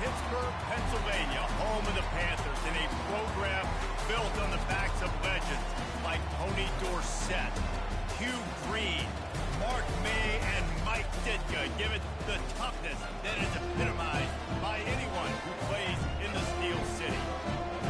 Pittsburgh, Pennsylvania, home of the Panthers, in a program built on the backs of legends like Tony Dorsett, Hugh Green, Mark May, and Mike Ditka, give it the toughness that is epitomized by anyone who plays in the Steel City.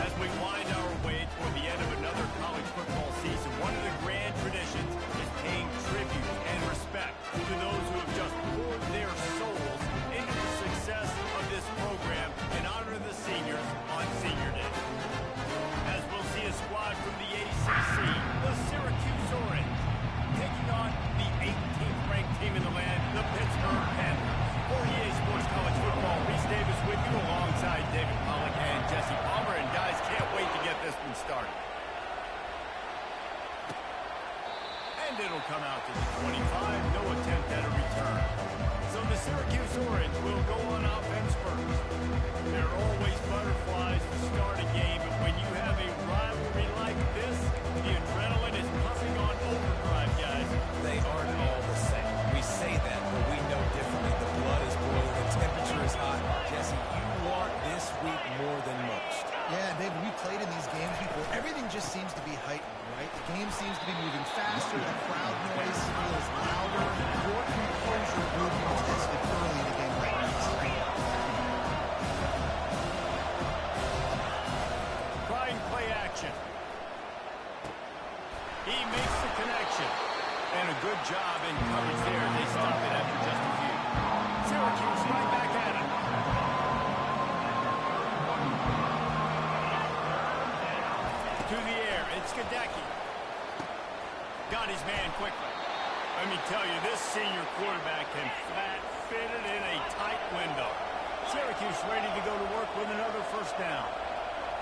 As we wind our way toward the end of another college football season, one of the grand traditions is paying tribute and respect to those who have just poured their souls into the success of this program and honor the seniors on Senior Day. As we'll see a squad from the ACC, the Syracuse Orange, taking on the 18th ranked team in the land, the Pittsburgh Panthers. For EA Sports College Football, Reese Davis with you alongside David Pollack and Jesse Palmer. And guys, can't wait to get this one started. And it'll come out to the 25, no attempt at a return. So the Syracuse Orange will go on offense first. There are always butterflies to start a game, but when you have a rivalry like this, the adrenaline is pumping on overdrive, guys. They aren't all the same. We say that, but we know differently. The blood is boiling, the temperature is hot. Jesse, you want this week more than most. Yeah, David, we played in these games before. Everything just seems to be heightened, right? The game seems to be moving faster. The crowd noise feels louder. Your composure will be tested early in a game like this. Trying play action. He makes the connection. And a good job in coverage there. They stop it after just a few. Syracuse right back at it. To the air, it's Gadecki. Got his man quickly. Let me tell you, this senior quarterback can flat fit it in a tight window. Syracuse ready to go to work with another first down.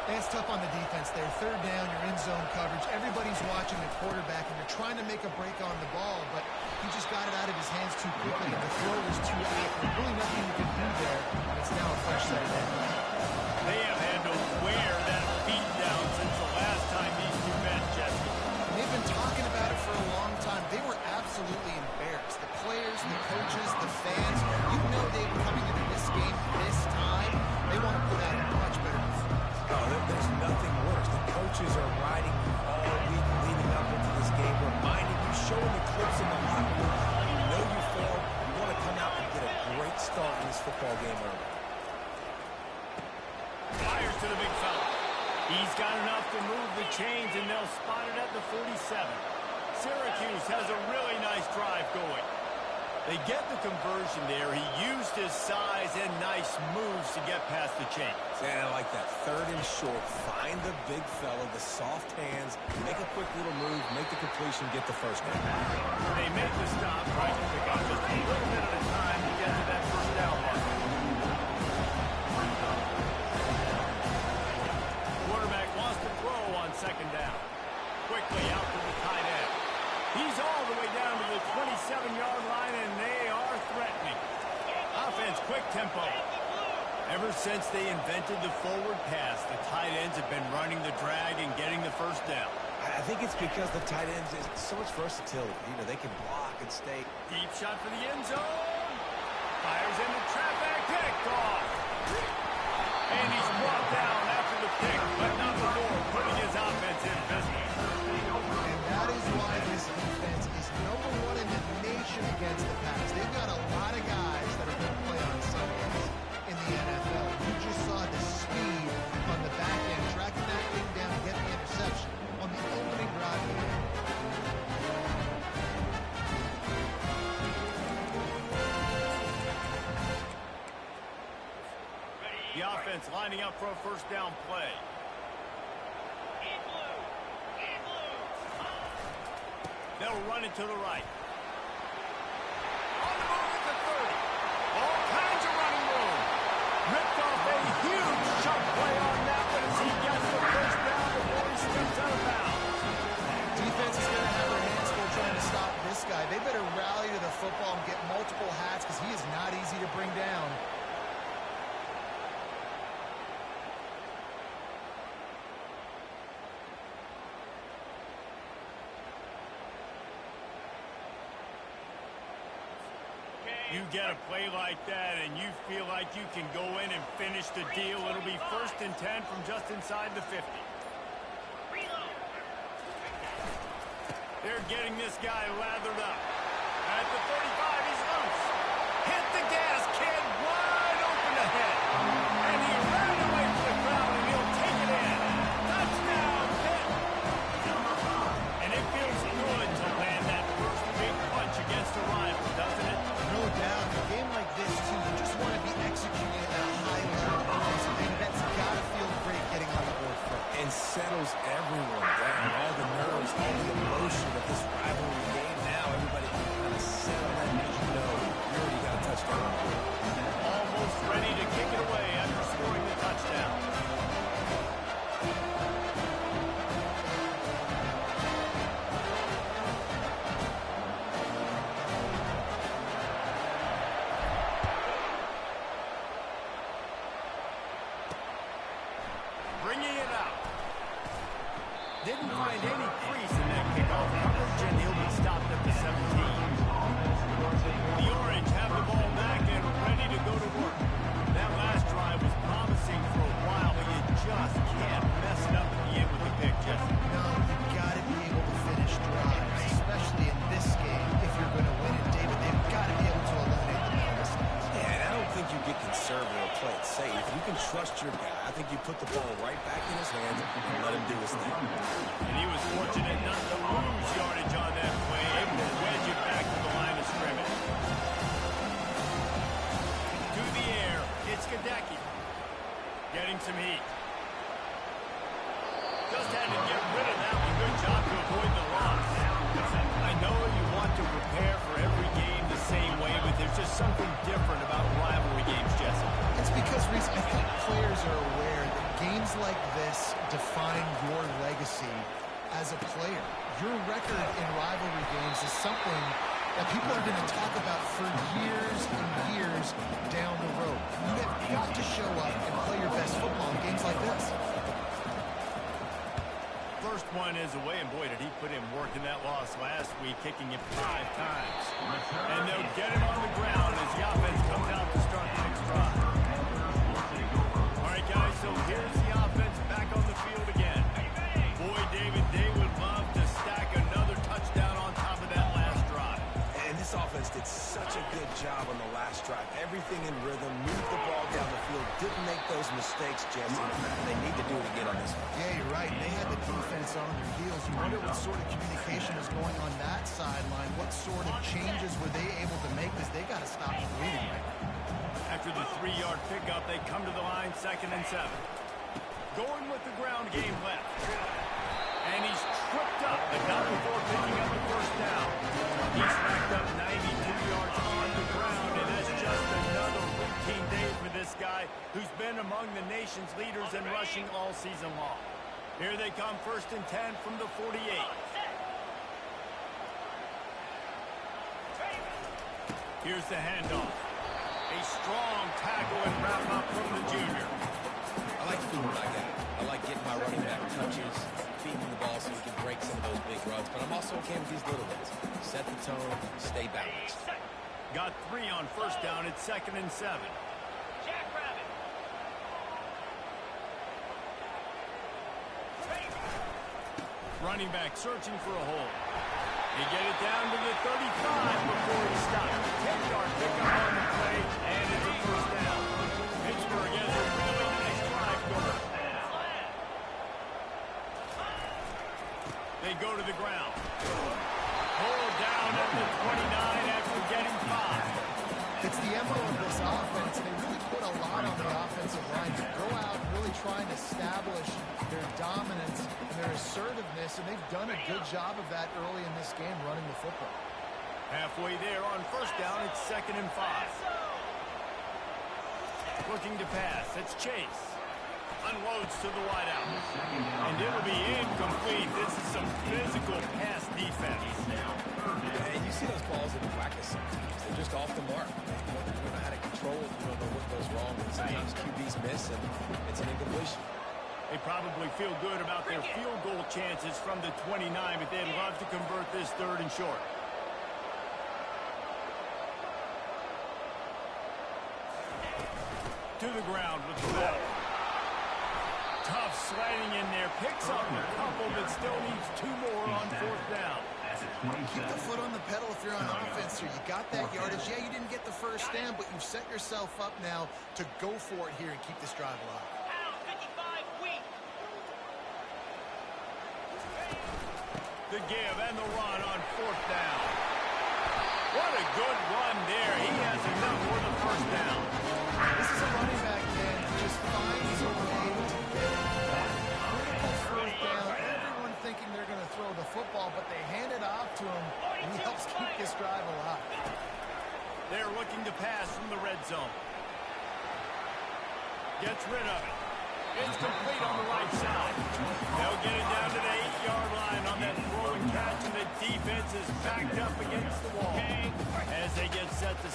It's tough on the defense there. Third down, you're in zone coverage. Everybody's watching the quarterback, and you're trying to make a break on the ball, but he just got it out of his hands too quickly, and the throw was too accurate. Really nothing you can do there, and it's now a fresh set of downs. They have had to wear that beat down since the last time these two met, Jesse. They've been talking about it for a long time. They were absolutely embarrassed. The players, the coaches, the fans, you know they were coming into this game this time. They want to put out a much better performance. Oh, there's nothing worse. The coaches are riding you all week leading up into this game, reminding you, showing the clips in the locker room. You know you failed. You want to come out and get a great start in this football game early. Fires to the big fella. He's got enough to move the chains, and they'll spot it at the 47. Syracuse has a really nice drive going. They get the conversion there. He used his size and nice moves to get past the chains. And I like that. Third and short. Find the big fella, the soft hands, make a quick little move, make the completion, get the first down. They make the stop, trying to pick up just a little bit at a time to get to that first down mark. Quarterback wants to throw on second down. Quickly out to the tight end. He's all the way down to the 27-yard line, and they are threatening. Offense, quick tempo. Ever since they invented the forward pass, the tight ends have been running the drag and getting the first down. I think it's because the tight ends is so much versatility. You know, they can block and stay. Deep shot for the end zone. Fires in the trap and picked off. And he's brought down after the pick, but not before putting his offense in business. And that is why this defense is #1 in the nation against the pass. They've got a lot of guys that are going to play on Sundays in the NFL. You just saw the speed on the back end, tracking that thing down to get the interception on the opening drive of the game. The offense lining up for a first down play. They'll run it to the right. On the move at the 30. All kinds of running room. Ripped off a huge chunk play on that one as he gets the first down before he steps out of bounds. Defense is going to have their hands full trying to stop this guy. They better rally to the football and get multiple hats because he is not easy to bring down. You get a play like that and you feel like you can go in and finish the deal. It'll be 1st and 10 from just inside the 50. They're getting this guy lathered up. At the 35, he's loose. Hit the gas, kid. Wide open ahead. And he ran away from the crowd, and he'll take it in. Touchdown, Pitt. And it feels good to land that first big punch against a rival, doesn't it? No doubt. A game like this, too, you just want to be executing at a high level. And that's got to feel great getting on the board first. And settles everyone down. All the nerves, all the emotion of this rivalry game. Now everybody can kind of settle in as you know you already got a touchdown. Almost ready to kick it away after scoring the touchdown. Bringing it out. Didn't find any crease in that kickoff coverage, and he'll be stopped at the 17. The Orange have the ball back and ready to go to work. That last drive was promising for a while, but you just can't mess it up at the end with the pick, Jesse. No, you've got to be able to finish drives, especially in this game. If you're going to win it, David, they've got to be able to eliminate the mental mistakes. Yeah, and I don't think you get conservative or play it safe. If you can trust your guy, I think you put the ball right back in his hands and let him do his thing. And he was fortunate not to lose yardage on that play, able to wedge it back to the line of scrimmage. To the air, it's Gadecki. Getting some heat. Just had to get rid of that one. Good job to avoid the loss. I know you want to prepare for every game the same way, but there's just something different about rivalry games, Jesse. It's because, Reese, I think players are aware that games like this define your legacy as a player. Your record in rivalry games is something that people are going to talk about for years and years down the road. You have got to show up and play your best football in games like this. First one is away, and boy, did he put in work in that loss last week, kicking it 5 times. And they'll get him on the ground as the offense comes out to start the next drive. All right, guys, so here's the offense back on the field again. Boy, David, they would love to stack another touchdown on top of that last drive. And this offense did such a good job on the last drive. Everything in rhythm, moved the ball down the field, didn't make those mistakes, Jesse. They need to do it again on this one. Yeah, you're right. They had the defense on their heels. You wonder what sort of communication is going on that sideline. What sort of changes were they able to make because they got to stop the bleeding right now. After the 3-yard pickup, they come to the line, 2nd and 7. Going with the ground game left. And he's tripped up, but not before picking up the first down. He's racked up 92 yards on the ground, and that's just another routine day for this guy who's been among the nation's leaders in rushing all season long. Here they come, 1st and 10 from the 48. Here's the handoff. A strong tackle and wrap up from the junior. I like feeding my guy. I like getting my running back touches, feeding the ball so he can break some of those big runs. But I'm also okay with these little ones. Set the tone, stay balanced. Got 3 on 1st down. It's 2nd and 7. Running back searching for a hole. He get it down to the 35 before he stopped. 10-yard pickup on the play, and it's a 1st down. Pittsburgh has a really nice drive going. They go to the ground. Pulled down at the 29 after getting 5. It's the MO of this offense. They really put a lot on the offensive line to go out and really try and establish their dominance and their assertiveness, and they've done a good job of that early in this game running the football. Halfway there on 1st down, it's 2nd and 5. Looking to pass, it's Chase. Unloads to the wideout. And it'll be incomplete. This is some physical pass defense. And you see those balls in practice sometimes. They're just off the mark. You don't know how to control it. You don't know what goes wrong. And sometimes QBs miss, and it's an incompletion. They probably feel good about their field goal chances from the 29, but they'd love to convert this 3rd and short. to the ground with the ball. Tough sliding in there. Picks up a couple, but still needs 2 more on 4th down. Keep the foot on the pedal if you're on offense here. You got that yardage. Yeah, you didn't get the first down, but you've set yourself up now to go for it here and keep this drive alive. The give and the run on 4th down. What a good run there. He has enough for the first down. This is a running back, man, that just finds a way to get that critical 4th down. Everyone thinking they're going to throw the football, but they hand it off to him, and he helps keep this drive alive. They're looking to pass from the red zone. Gets rid of it. It's complete on the right side. They'll get it down to the 8-yard line on that throw and catch, and the defense is backed up against the wall as they get set to...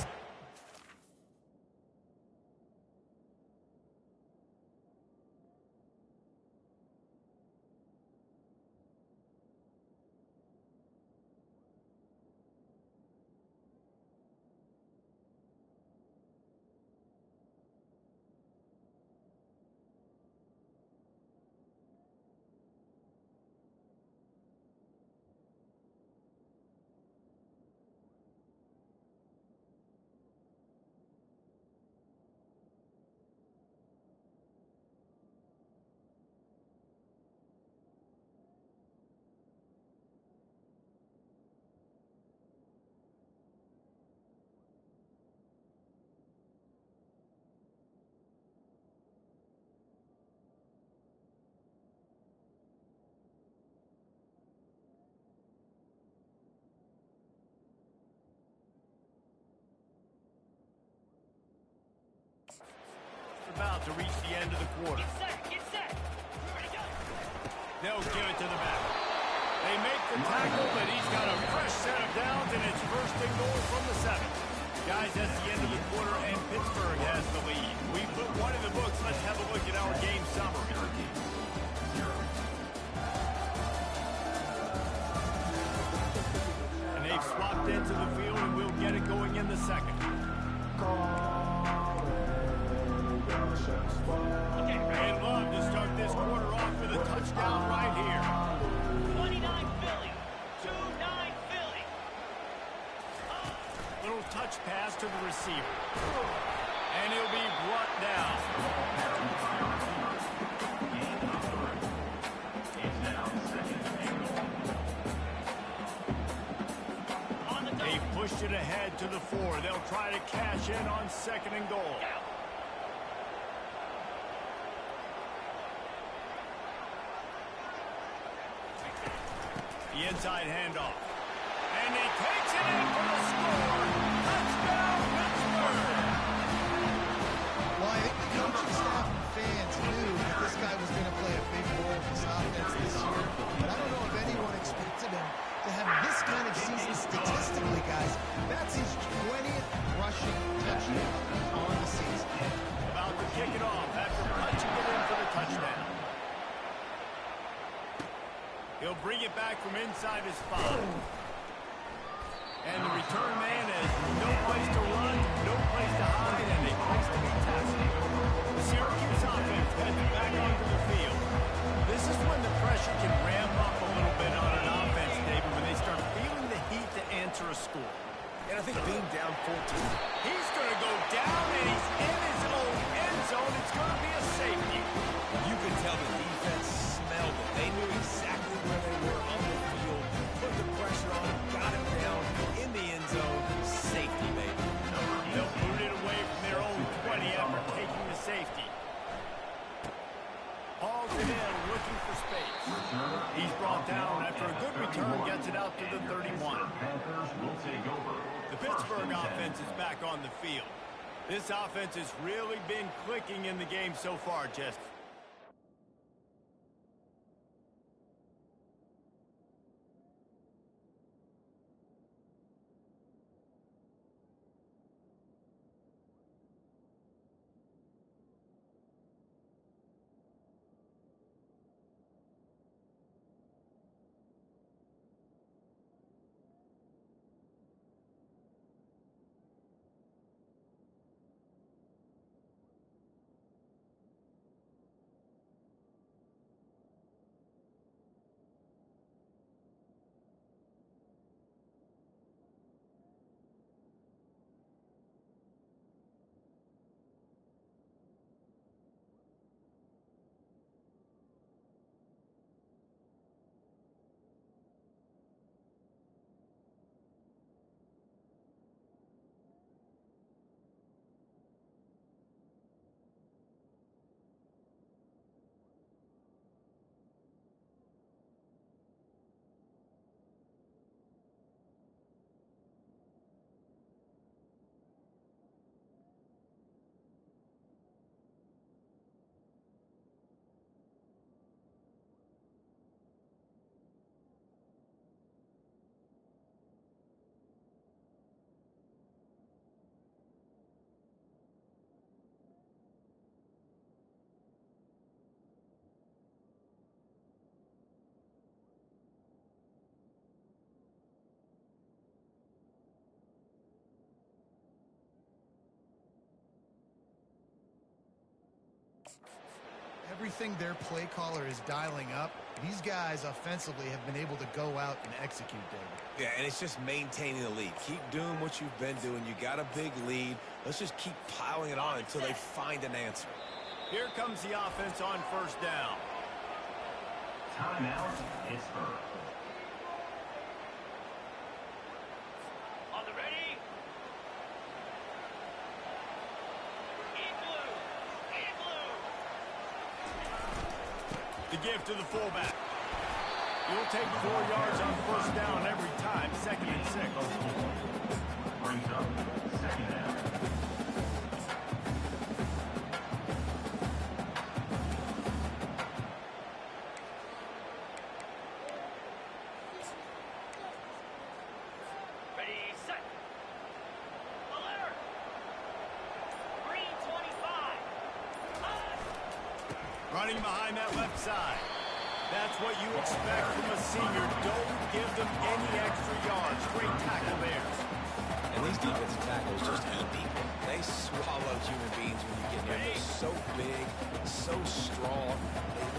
About to reach the end of the quarter. Get set. They'll give it to the back. They make the tackle, but he's got a fresh set of downs, and it's 1st and goal from the 7. Guys, that's the end of the quarter, and Pittsburgh has the lead. We put one in the books. Let's have a look at our game summary. And they've swapped into the field, and we'll get it going in the 2nd. They'd love to start this quarter off with a touchdown right here. 29 Philly. 2-9 Philly. Little touch pass to the receiver. And he'll be brought down. They pushed it ahead to the 4. They'll try to cash in on 2nd and goal. The inside handoff. And he takes it in for the score. Touchdown, Pittsburgh! Well, I think the coaching staff and fans knew that this guy was going to play a big role in this offense this year, but I don't know if anyone expected him to have this kind of season statistically, guys. That's his 20th rushing touchdown on the season. About to kick it off after punching it in for the touchdown. He'll bring it back from inside his 5. And the return man has no place to run, no place to hide, and a place to be tested. The Syracuse offense heads back onto the field. This is when the pressure can ramp up a little bit on an offense, David, when they start feeling the heat to answer a score. And I think being down 14. He's going to go down, and he's in his own end zone. It's going to be a safety. You could tell the defense smelled it. They knew exactly where they were on the field, put the pressure on him, got him down in the end zone. Safety, baby. They'll boot it away from their own 20 after taking the safety. Hauls it in, looking for space. He's brought down after a good return, gets it out to the 31. The Pittsburgh offense is back on the field. This offense has really been clicking in the game so far, Jess. everything their play caller is dialing up, these guys offensively have been able to go out and execute, David. Yeah, and it's just maintaining the lead. Keep doing what you've been doing. You got a big lead. Let's just keep piling it on until they find an answer. Here comes the offense on first down. Timeout, Pittsburgh. On the ready. In blue. In blue. The give to the fullback. You'll take 4 yards on first down every time. 2nd and 6. Brings up 2nd down. Ready, set. Alert. Green 25. Running behind that left side. That's what you expect from a senior. Don't give them any extra yards. Great tackle there. And these defensive tackles just eat people. They swallow human beings when you get near them. They're so big, so strong.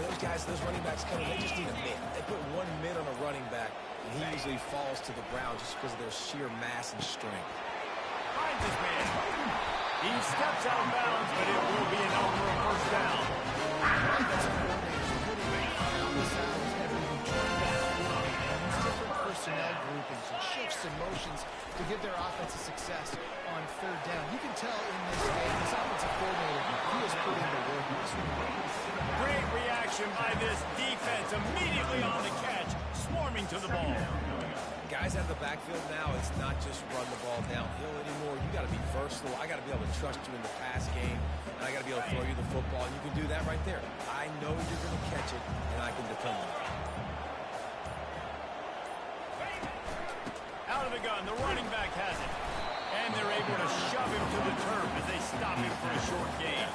Those guys, those running backs coming, they just need a mid. They put one mid on a running back, and he usually falls to the ground just because of their sheer mass and strength. Finds his man. He steps out of bounds, but it will be enough for a first down. Personnel groupings and shifts and motions to give their offense a success on third down. You can tell in this game, this offensive coordinator, he has put in the work this week. Great reaction by this defense. Immediately on the catch, swarming to the ball. Guys out of the backfield now, it's not just run the ball downhill anymore. You got to be versatile. I got to be able to trust you in the pass game, and I got to be able to throw you the football, and you can do that right there. I know you're going to catch it, and I can defend it. Out of the gun, the running back has it. And they're able to shove him to the turf as they stop him for a short gain.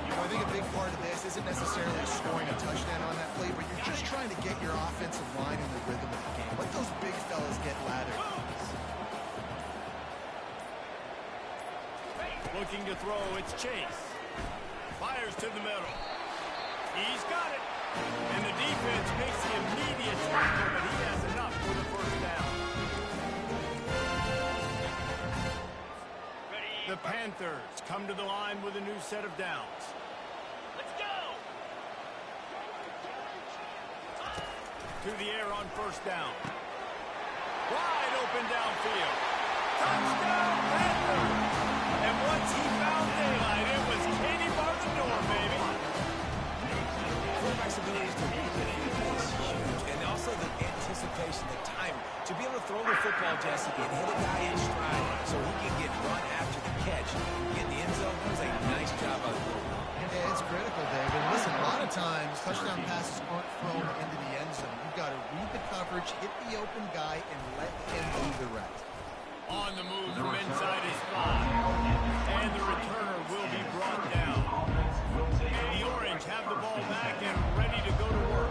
I think a big part of this isn't necessarily scoring a touchdown on that play, but you're just trying to get your offensive line in the rhythm of the game. Let those big fellas get lathered. Looking to throw, it's Chase. Fires to the middle. He's got it. And the defense makes the immediate tackle, but he has enough for the first down. The Panthers come to the line with a new set of downs. Let's go. To the air on first down. Wide open downfield. Touchdown, Panthers! And once he found daylight, it was Katie bar the door, baby. Quarterback's abilities to read the field is huge, and also the anticipation, the time to be able to throw the football, Jesse, and hit a guy in stride so he can get run after the catch. Get in the end zone. That was a nice job by the quarterback. Yeah, it's critical, David. Listen, a lot of times touchdown passes aren't thrown into the end zone. You've got to read the coverage, hit the open guy, and let him do the rest. On the move from inside his spot. And the returner will be brought down. And the Orange have the ball back and ready to go to work.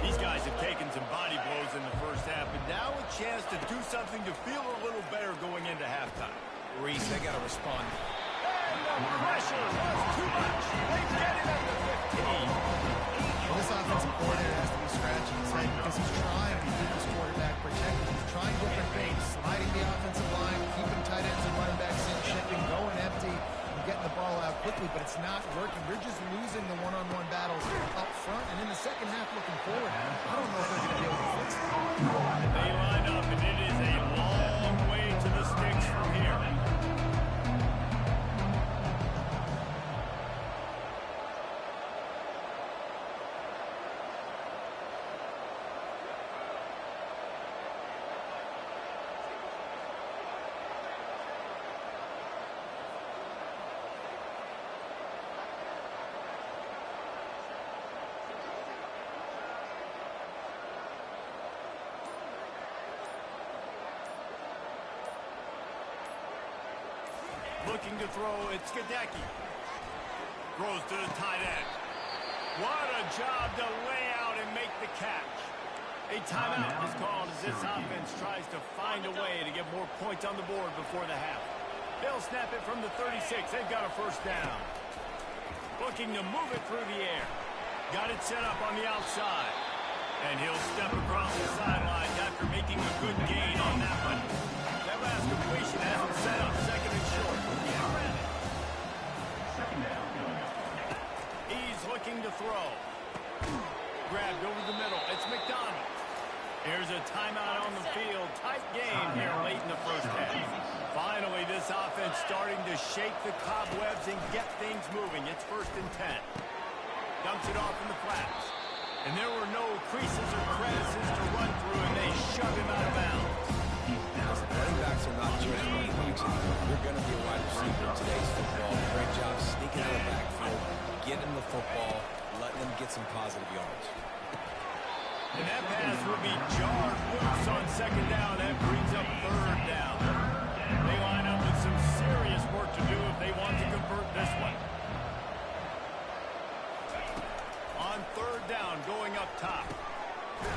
These guys have taken some body blows in the first half, but now a chance to do something to feel a little better going into halftime. Reese, they got to respond. And the pressure was too much. They get it at the 15. Well, this offensive coordinator has to be scratching his head because he's trying to keep his quarterback protected. He's trying different things, sliding the offensive line, keeping tight ends and running backs in, shifting, going empty, and getting the ball out quickly, but it's not working. They're just losing the one-on-one battles up front, and in the second half looking forward, I don't know if they're going to be able to fix it. They line up, and it is a long way to the sticks from here. Looking to throw, it's Gadecki. Throws to the tight end. What a job to lay out and make the catch. A timeout is called as this offense tries to find a way to get more points on the board before the half. They'll snap it from the 36. They've got a first down. Looking to move it through the air. Got it set up on the outside. And he'll step across the sideline after making a good gain on that one. That last completion has him set up second and short. Second down. He's looking to throw. Grabbed over the middle. It's McDonald. Here's a timeout on the field. Tight game here late in the first half. Finally, this offense starting to shake the cobwebs and get things moving. It's 1st and 10. Dumps it off in the flats. And there were no creases or crevices to run through, and they shove him out of bounds. Running backs are not just running backs anymore. You're going to be a wide receiver in today's football. Great job sneaking out of the backfield, getting the football, letting them get some positive yards. And that pass will be jarred loose on 2nd down. That brings up 3rd down. They line up with some serious work to do if they want to convert this one. On 3rd down, going up top.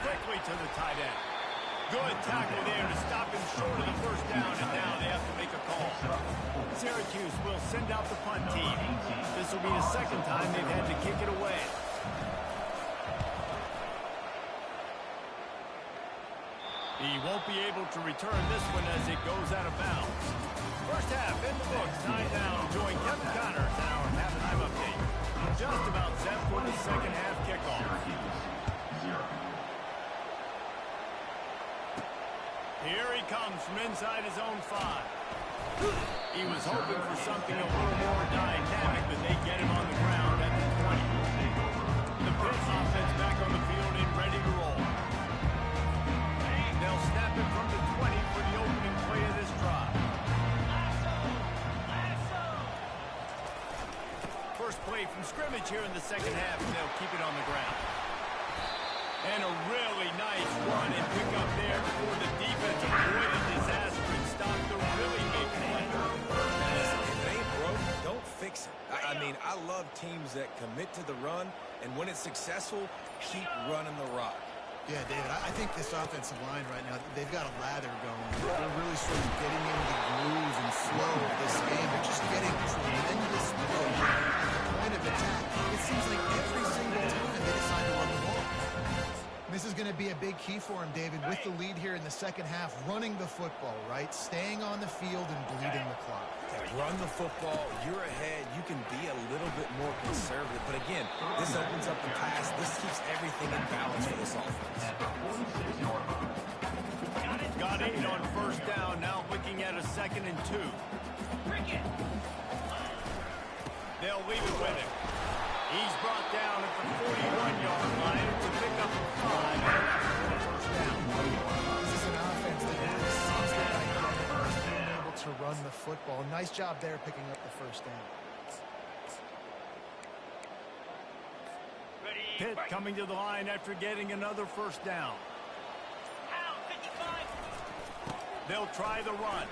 Quickly to the tight end. Good tackle there to stop him short of the 1st down, and now they have to make a call. Syracuse will send out the punt team. This will be the 2nd time they've had to kick it away. He won't be able to return this one as it goes out of bounds. First half in the books. Tie down. Join Kevin Connors in our halftime update. Just about set for the 2nd half kickoff. Here he comes from inside his own 5. He was hoping for something a little more dynamic, but they get him on the ground at the 20. The Pitt offense back on the field and ready to roll. They'll snap it from the 20 for the opening play of this drive. First play from scrimmage here in the 2nd half, and they'll keep it on the ground. And a really nice run and pick up there for the defense. Avoid a disaster and stop the really big play. If it ain't broke, don't fix it. I mean, I love teams that commit to the run, and when it's successful, keep running the rock. Yeah, David, I think this offensive line right now, they've got a lather going. They're really sort of getting into the groove and flow of this game. They're just getting tremendous flow at the point of attack. It seems like every single time they decide to run the ball. This is going to be a big key for him, David, with the lead here in the 2nd half, running the football, right? Staying on the field and bleeding the clock. Run the football, you're ahead, you can be a little bit more conservative. But again, this opens up the pass. This keeps everything in balance for this offense. Got 8 on 1st down, now looking at a 2nd and 2. They'll leave it with him. He's brought down at the 41-yard line to pick up a 5 on 1st down. This is an offense that really sees their identity as being able to run the football. Nice job there picking up the 1st down. Pitt coming to the line after getting another 1st down. They'll try the run.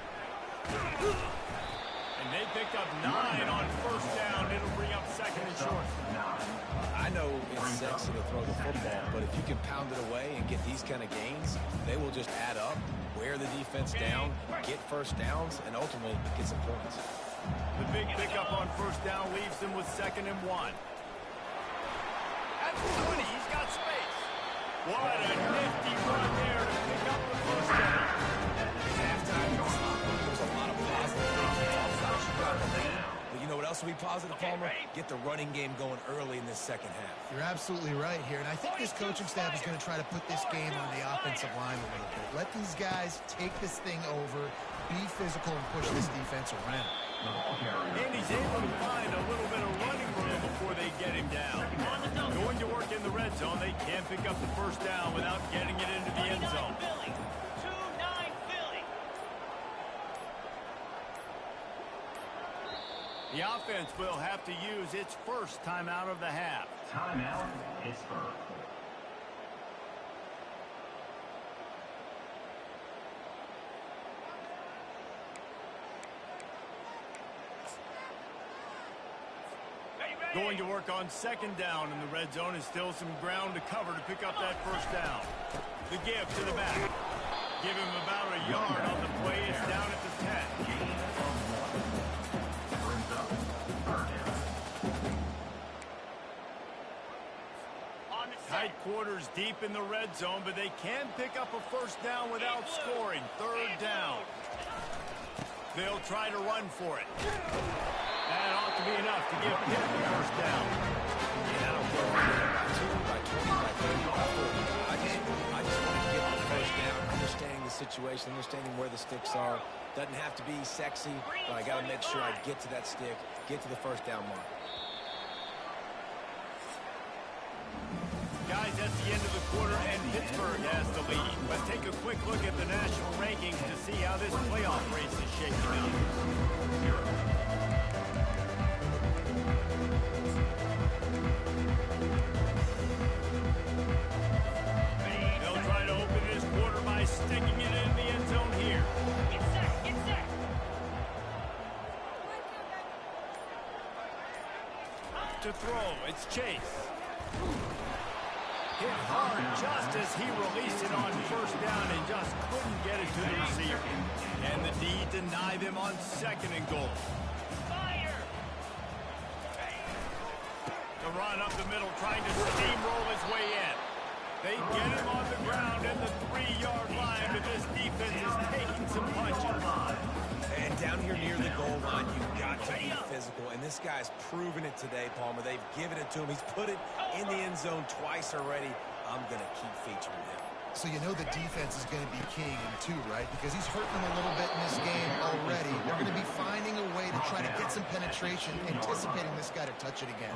And they pick up 9 on 1st down. It'll bring up 2nd and short. I know it's sexy to throw the football, but if you can pound it away and get these kind of gains, they will just add up, wear the defense down, get 1st downs, and ultimately get some points. The big pickup on 1st down leaves them with 2nd and 1. At the 20, he's got space. What a nifty run there to pick up the 1st down. Halftime, there's a lot of positive things to talk about. You got the lead. But you know what else will be positive, Palmer? Get the running game going early in this 2nd half. You're absolutely right here, and I think this coaching staff is going to try to put this game on the offensive line a little bit. Let these guys take this thing over, be physical, and push this defense around. And he's able to find a little bit of running room before they get him down. Going to work in the red zone, they can't pick up the 1st down without getting it into the end zone. The offense will have to use its 1st timeout of the half. Timeout, Pittsburgh. Going to work on 2nd down in the red zone, and still some ground to cover to pick up that 1st down. The give to the back. Give him about a yard on the play. It's down at the 10. Tight quarters deep in the red zone, but they can pick up a first down without scoring. Third down. They'll try to run for it. That ought to be enough to give Pitt the first down. And I don't care if they're by 2, by 20, by 30, by 40. I just want to get the first down, understanding the situation, understanding where the sticks are. Doesn't have to be sexy, but I got to make sure I get to that stick, get to the first down mark. Guys, that's the end of the quarter, and Pittsburgh has the lead. But take a quick look at the national rankings to see how this playoff race is shaking out. They'll try to open this quarter by sticking it in the end zone here. Get set, get set. To throw, it's Chase. Hit hard just as he released it on first down and just couldn't get it to the receiver. And the D denied them on second and goal. Fire. The run up the middle, trying to steamroll his way in. They get him on the ground at the 3-yard line, but this defense is taking some punches. And down here near the goal line, you've got to be physical. And this guy's proven it today, Palmer. They've given it to him. He's put it in the end zone twice already. I'm going to keep featuring him. So you know the defense is going to be keying him too, right? Because he's hurting them a little bit in this game already. They're going to be finding a way to try to get some penetration, anticipating this guy to touch it again.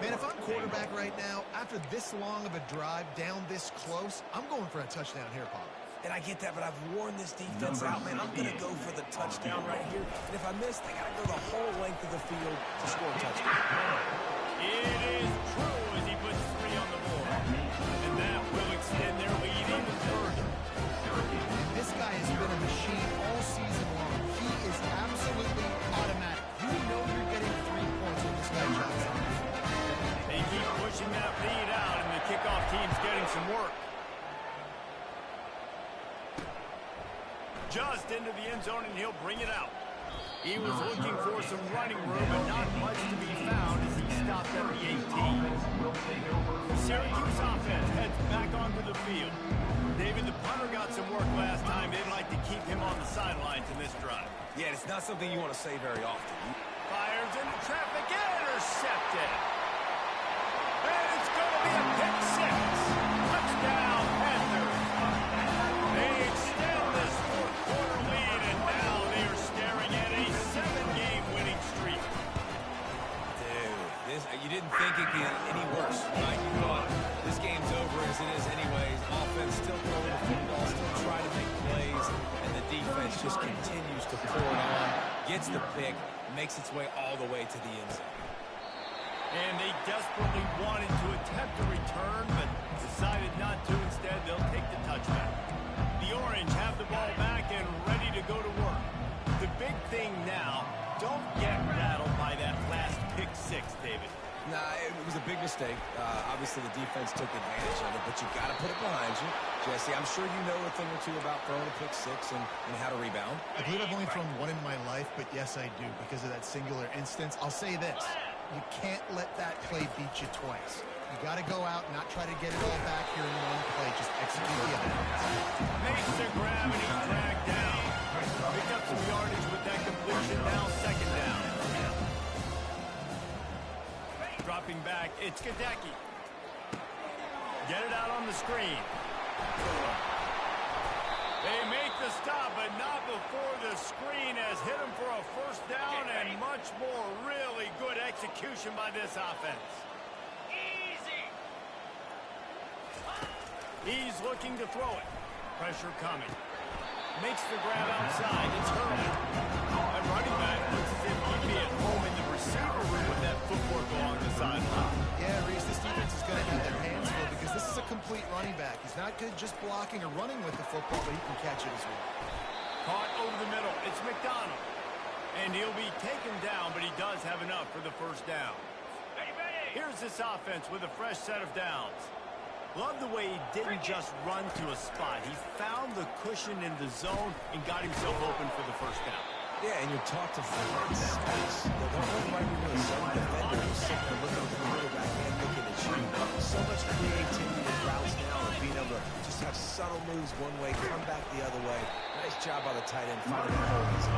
Man, if I'm quarterback right now, after this long of a drive down this close, I'm going for a touchdown here, Paul. And I get that, but I've worn this defense out, man. I'm going to go for the touchdown right here. And if I miss, they got to go the whole length of the field to score a touchdown. It is true as he puts 3 on the board. And that will extend their lead even further. And this guy has been a machine all season long. He is absolutely automatic. You know you're getting 3 points when this guy jumps on. They keep pushing that lead out, and the kickoff team's getting some work. Just into the end zone, and he'll bring it out. He was looking for some running room, but not much to be found as he stopped at the 18. Syracuse offense heads back onto the field. David, the punter got some work last time. They'd like to keep him on the sidelines in this drive. Yeah, it's not something you want to say very often. Fires into traffic, intercepted. And it's going to be a pick 6. Touchdown, Panthers. They extend this fourth-quarter lead, and now they are staring at a 7-game winning streak. Dude, you didn't think it could get any worse, right? You thought this game's over as it is anyways. Offense still throwing the football, still trying to make plays, and the defense just continues to pour it on, gets the pick, makes its way all the way to the end zone. And they desperately wanted to attempt a return, but decided not to. Instead, they'll take the touchback. The Orange have the ball back and ready to go to work. The big thing now, don't get rattled by that last pick 6, David. Nah, it was a big mistake. Obviously, the defense took advantage of it, but you got to put it behind you. Jesse, I'm sure you know a thing or two about throwing a pick 6 and how to rebound. I believe I've only thrown one in my life, but yes, I do because of that singular instance. I'll say this. You can't let that play beat you twice. You got to go out and not try to get it all back here in one play. Just execute the offense. Makes the grab and he's dragged down. Picked up some yardage with that completion. Now second down. Dropping back, it's Gadecki. Get it out on the screen. They make the stop, but not before the screen has hit him for a first down and much more. Really good execution by this offense. Easy. He's looking to throw it. Pressure coming. Makes the grab outside. It's Hurley. That running back looks as if he'd be at home in the receiver room with that footwork along the sideline. Yeah, Reese, this defense is going to have their hands full because this is a complete running back. He's not good just blocking or running with the football, but he can catch it as well. Caught over the middle. It's McDonald. And he'll be taken down, but he does have enough for the first down. Ready, ready. Here's this offense with a fresh set of downs. Love the way he didn't just run to a spot. He found the cushion in the zone and got himself open for the first down. Yeah, and you're taught to find space. Don't run right into a zone defender who's sitting there looking at the quarterback and looking at you. So much creativity moves one way, come back the other way. Nice job by the tight end finding that hole easy.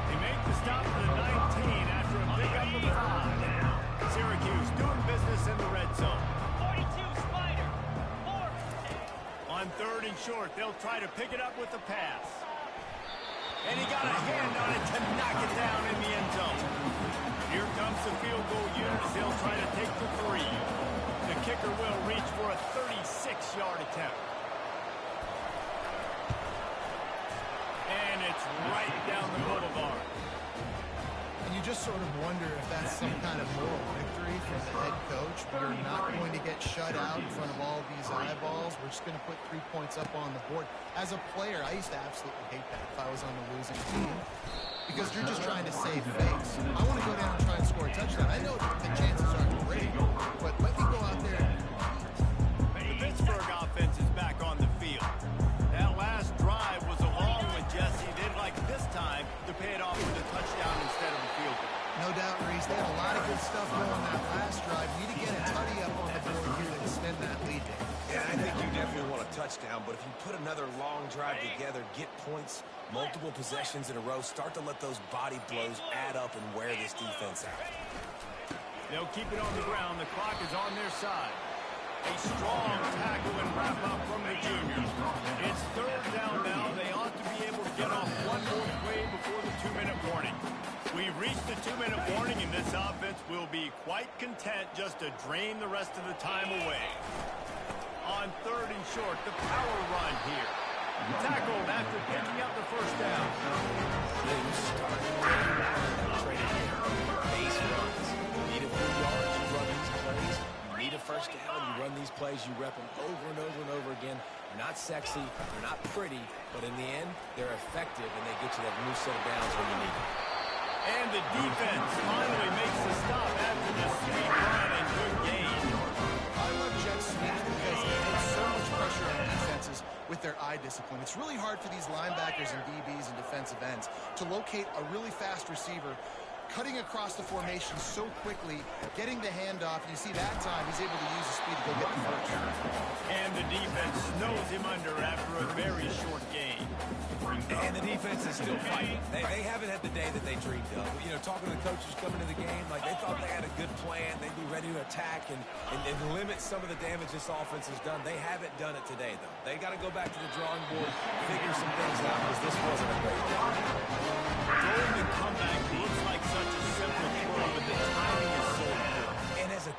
They make the stop to the 19 after a pickup of 5. Syracuse doing business in the red zone. 42 Spider. 4. On 3rd and short, they'll try to pick it up with the pass. And he got a hand on it to knock it down in the end zone. Here comes the field goal unit as they'll try to take the 3. The kicker will reach for a 36-yard attempt. And it's right down the boulevard. And you just sort of wonder if that's some kind of moral victory from the head coach. We're not going to get shut out in front of all these eyeballs. We're just going to put 3 points up on the board. As a player, I used to absolutely hate that if I was on the losing team, because you're just trying to save face. I want to go down and try and score a touchdown. I know the chances aren't great, but let me go out there and The Pittsburgh offense is back on the field. That last drive was a long one, Jesse. They'd like this time to pay it off with a touchdown instead of a field goal. no doubt, Reese, they had a lot of good stuff going that last drive. Need to get a tutty up on the board here to extend that lead. Yeah, I think you definitely want a touchdown, but if you put another long drive together, get points, multiple possessions in a row, start to let those body blows add up and wear this defense out. They'll keep it on the ground. The clock is on their side. A strong tackle and wrap up from the junior. It's 3rd down now. They ought to be able to get off one more play before the 2-minute warning. We've reached the 2-minute warning, and this offense will be quite content just to drain the rest of the time away. On 3rd and short, the power run here. Tackled after picking up the 1st down. Then start trading base runs. Need a few yards, you run these plays. You need a 1st down, you run these plays, you rep them over and over and over again. They're not sexy, they're not pretty, but in the end, they're effective, and they get you that new set of downs when you need them. And the defense finally makes the stop after this speed run and good gain. I love jet sweeps because they put so much pressure on defenses with their eye discipline. It's really hard for these linebackers and DBs and defensive ends to locate a really fast receiver, cutting across the formation so quickly, getting the handoff, and you see that time he's able to use his speed to go get the first. And the defense snows him under after a very short gain. And the defense is still fighting. They haven't had the day that they dreamed of. You know, talking to the coaches coming to the game, like they thought they had a good plan. They'd be ready to attack and limit some of the damage this offense has done. They haven't done it today, though. They got to go back to the drawing board, figure some things out, because this wasn't a great day. Throwing the